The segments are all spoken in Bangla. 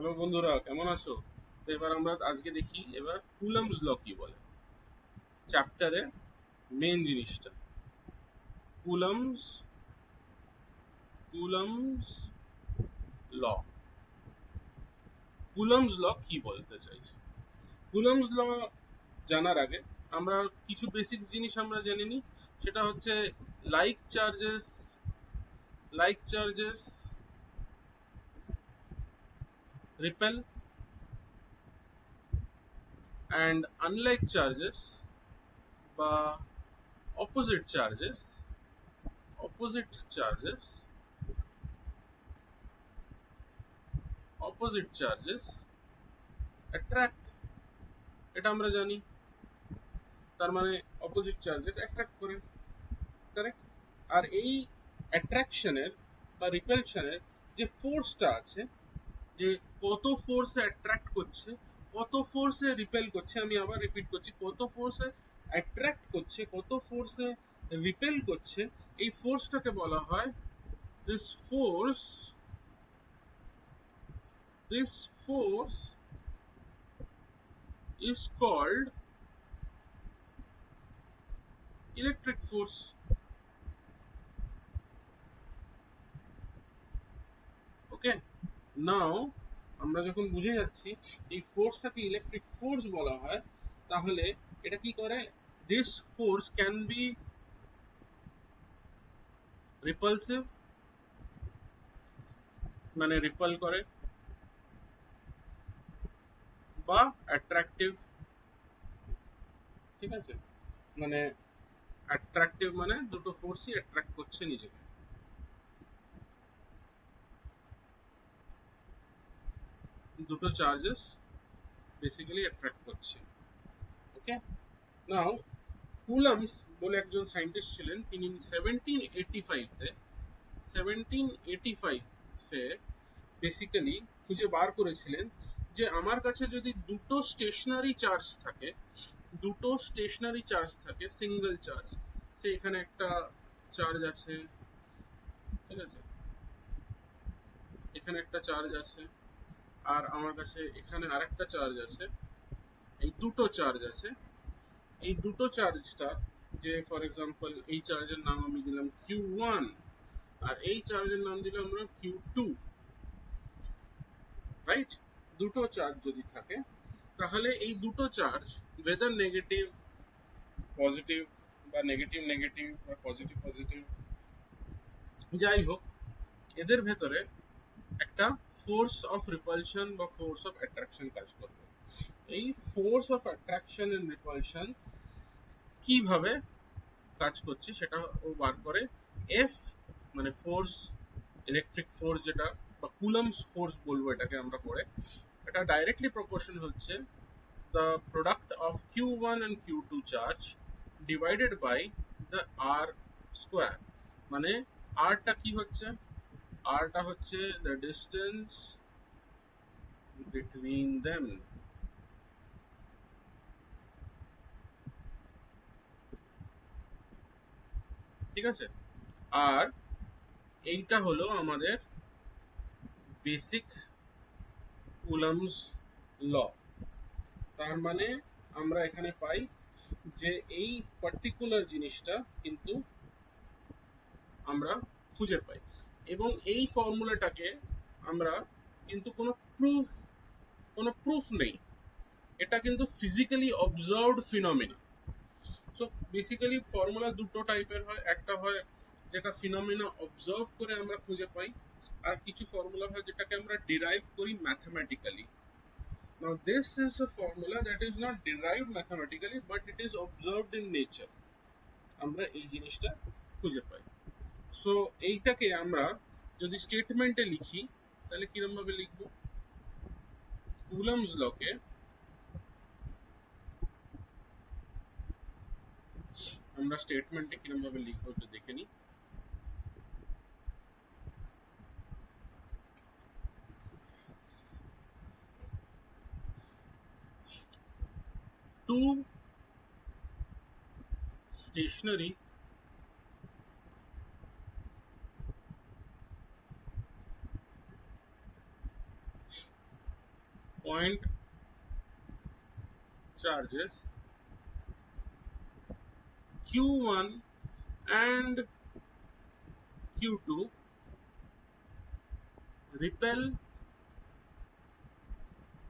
হ্যালো বন্ধুরা, কেমন আছো? তো এবার আমরা আজকে দেখি এবার কুলম্বস ল কি বলে। চ্যাপ্টারে মেন জিনিসটা Coulomb's Coulomb's law. Coulomb's law কি বলতে চাইছে? কুলম্বস ল জানার আগে আমরা কিছু বেসিক জিনিস আমরা জেনে নিই। সেটা হচ্ছে like charges like charges repel, and unlike charges বা opposite charges opposite charges opposite charges attract. এটা আমরা জানি, তার মানে অপোজিট চার্জেস অ্যাট্রাক্ট করে, কারেক্ট? আর এই অ্যাট্রাকশনের বা রিপালশনের যে ফোর্সটা আছে, যে কত ফোর্সে অ্যাট্রাক্ট করছে, কত ফোর্সে রিপেল করছে, আমি আবার রিপিট করছি, কত ফোর্সে অ্যাট্রাক্ট করছে, কত ফোর্সে রিপেল করছে, এই ফোর্সটাকে বলা হয় this force this force is called electric force. Okay, now আমরা যখন বুঝে যাচ্ছি এই ফোর্সটাকে ইলেকট্রিক ফোর্স বলা হয়, তাহলে এটা কি করে? This force can be repulsive, মানে রিপাল করে, বা অ্যাট্রাকটিভ। ঠিক আছে, মানে অ্যাট্রাকটিভ মানে দুটো ফোর্সই অ্যাট্রাক্ট করছে নিজেকে, দুটো চার্জেস বেসিক্যালি অ্যাট্রাক্ট করছে। ওকে, নাও কুলম্বস বলে একজন সায়েন্টিস্ট ছিলেন, তিনি 1785 বেসিক্যালি খুঁজে বার করেছিলেন যে আমার কাছে যদি দুটো স্টেশনারি চার্জ থাকে সিঙ্গেল চার্জ, সে এখানে একটা চার্জ আছে, ঠিক আছে, এখানে একটা চার্জ আছে, আর আমার কাছে এখানে আরেকটা চার্জ আছে, এই দুটো চার্জ আছে। এই দুটো চার্জটা, যে ফর এক্সাম্পল এই চার্জের নাম আমি দিলাম Q1 আর এই চার্জের নাম দিলাম আমরা Q2, রাইট? দুটো চার্জ যদি থাকে, তাহলে এই দুটো চার্জ ওয়েদার নেগেটিভ পজিটিভ বা নেগেটিভ নেগেটিভ বা পজিটিভ পজিটিভ, যাই হোক, এদের ভেতরে একটা ফোর্স অফ রিপালশন বা ফোর্স অফ অ্যাট্রাকশন কাজ করবে। এই force of attraction and repulsion কিভাবে কাজ করছে সেটা ও বার করে। এফ মানে ফোর্স, ইলেকট্রিক ফোর্স যেটা, বা কুলম্বস ফোর্স বলবো এটাকে আমরা পড়ে, এটা ডাইরেক্টলি প্রপোর্শন হচ্ছে the product of Q1 and Q2 charge divided by the R square। মানে R টা কি হচ্ছে? R টা হচ্ছে the distance between them। ঠিক আছে, আর এইটা হলো আমাদের বেসিক কুলম্বস ল। তার মানে আমরা এখানে পাই যে এই পার্টিকুলার জিনিসটা কিন্তু আমরা খুঁজে পাই, এবং এই ফর্মুলাটাকে আমরা কিন্তু কোনো প্রুফ নেই, এটা কিন্তু physically observed ফিনোমেনা। So basically formula দুটো টাইপের হয়, একটা হয় যেটা ফিনোমেনা অবজার্ভ করে আমরা খুঁজে পাই, আর কিছু ফর্মুলা হয় যেটাকে আমরা ডিরাইভ করি mathematically. Now this is a formula that is not derived mathematically but it is observed in nature, আমরা এই জিনিসটা খুঁজে পাই। সো এইটাকে আমরা যদি স্টেটমেন্টে লিখি, তাহলে কিরম ভাবে লিখবো? কুলম্বস লকে আমরা স্টেটমেন্টে কিরম ভাবে লিখবো একটু দেখে নিই। Two stationary point charges Q1 and Q2 repel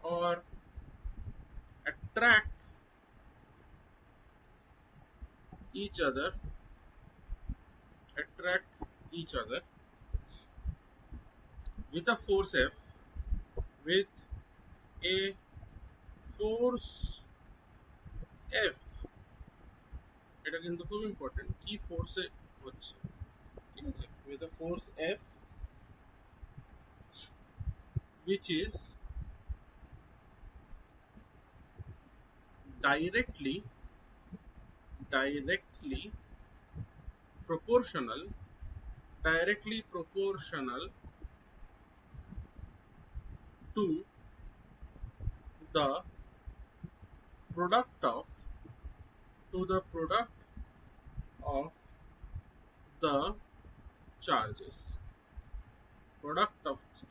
or attract each other with a force F, with a force F, এটা কিন্তু খুব ইম্পর্টেন্ট, কি ফোর্সে হচ্ছে, ঠিক আছে, with a force F which is directly proportional to the product of the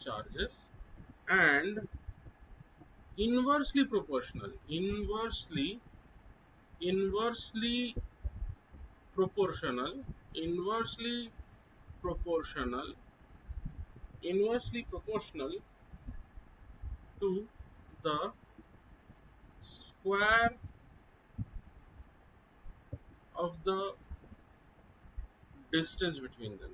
charges and inversely proportional to the square of the distance between them.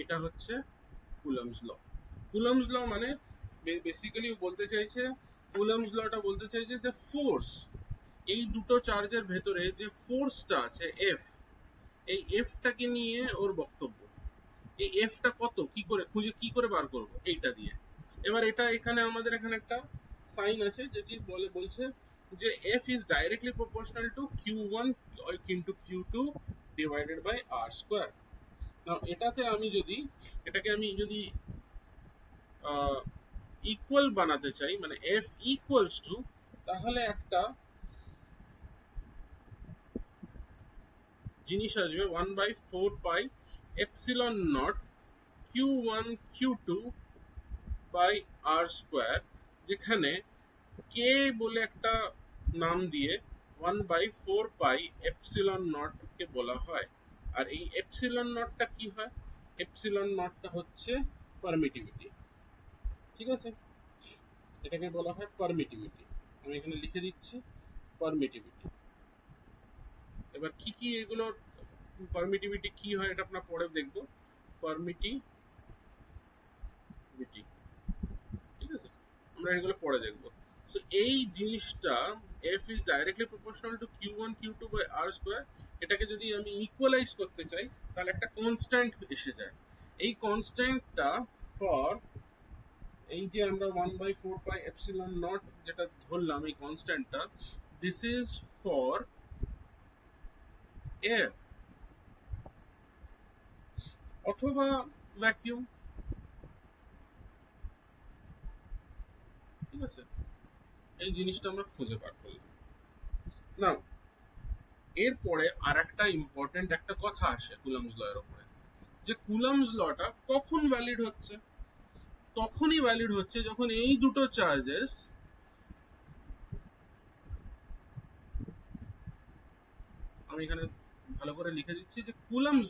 এটা হচ্ছে কুলম্বস ল। কুলম্বস ল মানে বেসিক্যালি বলতে চাইছে, কুলম্বস লটা বলতে চাইছে যে ফোর্স, এই দুটো চার্জের ভেতরে যে ফোর্সটা আছে এফ, এই এফটাকে নিয়ে ওর বক্তব্য। এই এফটা কত, কি করে বার করব, এইটা দিয়ে। এবার এটা এখানে আমাদের এখানে একটা সাইন আছে যেটি বলছে যে F is directly proportional to q1 into q2 divided by r square. Now এটাকে আমি যদি ইকুয়াল বানাতে চাই, মানে এফ ইকুয়ালস টু, তাহলে একটা জিনিস আসবে 1/4 pi epsilon nought q1 q2 by r square, যেখানে কে বলে একটা নাম দিয়ে 1/4 পাই এপসিলন নট কে বলা হয়। আর এই এপসিলন নটটা কি হয়, এপসিলন নটটা হচ্ছে পারমিটিভিটি, ঠিক আছে, এটাকে বলা হয় পারমিটিভিটি। আমি এখানে লিখে দিচ্ছি পারমিটিভিটি। এবার কি এগুলোর পারমিটিভিটি কি হয় এটা আমরা পরে দেখবো। পারমিটিভিটি, ঠিক আছে, আমরা এগুলো পরে দেখবো। সো এই জিনিসটা f is directly proportional to q1 q2 by r square, এটাকে যদি আমি ইকুয়ালাইজ করতে চাই তাহলে একটা কনস্ট্যান্ট এসে যায়। এই কনস্ট্যান্টটা ফর এই যে আমরা 1/4 পাই এপসিলন নট যেটা ধরলাম, এই কনস্ট্যান্টটা, দিস ইজ ফর এয়ার অথবা ভ্যাকিউম, ঠিক আছে, এই জিনিসটা আমরা খুঁজে বার করলাম। না, এরপরে আর একটা ইম্পর্টেন্ট একটা কথা আসে কুলম্বস ল এর উপরে, যে কুলম্বস লটা কখন ভ্যালিড হচ্ছে, তখনই ভ্যালিড হচ্ছে যখন এই দুটো চার্জেস, আমি এখানে ভালো করে লিখে দিচ্ছি যে কুলম্বস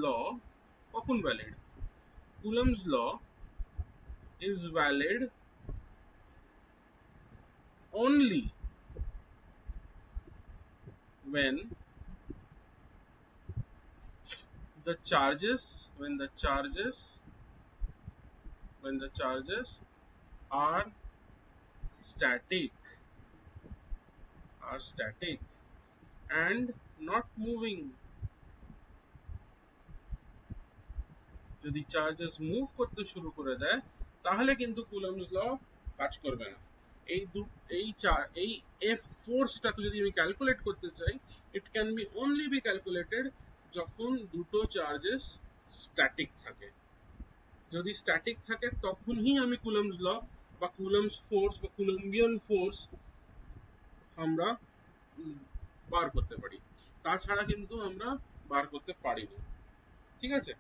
ল কখন valid, Coulomb's law is valid only when the charges are static and not moving। যদি চার্জেস মুভ করতে শুরু করে দেয় তাহলে কিন্তু কুলম্বস ল কাজ করবে না। এই এফ ফোর্সটাকে যদি আমি ক্যালকুলেট করতে চাই, it can be only be calculated যখন দুটো চার্জেস স্ট্যাটিক থাকে। যদি স্ট্যাটিক থাকে তখনই আমি কুলম্বস ল বা কুলম্বস ফোর্স বা কুলম্বিয়ান ফোর্স আমরা বার করতে পারি, তাছাড়া কিন্তু আমরা বার করতে পারিনি। ঠিক আছে?